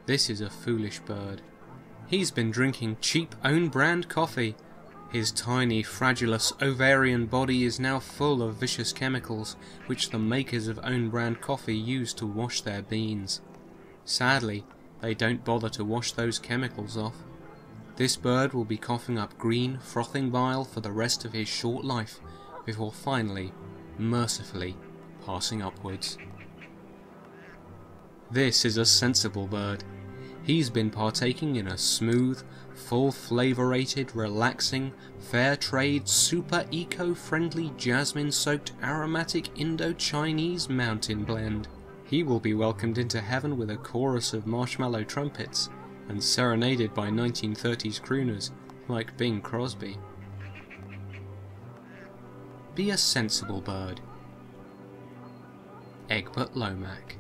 This is a foolish bird. He's been drinking cheap own-brand coffee. His tiny, fragilous ovarian body is now full of vicious chemicals, which the makers of own-brand coffee use to wash their beans. Sadly, they don't bother to wash those chemicals off. This bird will be coughing up green, frothing bile for the rest of his short life, before finally, mercifully, passing upwards. This is a sensible bird. He's been partaking in a smooth, full-flavorated, relaxing, fair-trade, super eco-friendly, jasmine-soaked, aromatic Indo-Chinese mountain blend. He will be welcomed into heaven with a chorus of marshmallow trumpets, and serenaded by 1930s crooners like Bing Crosby. Be a sensible bird. Egbert Lomack.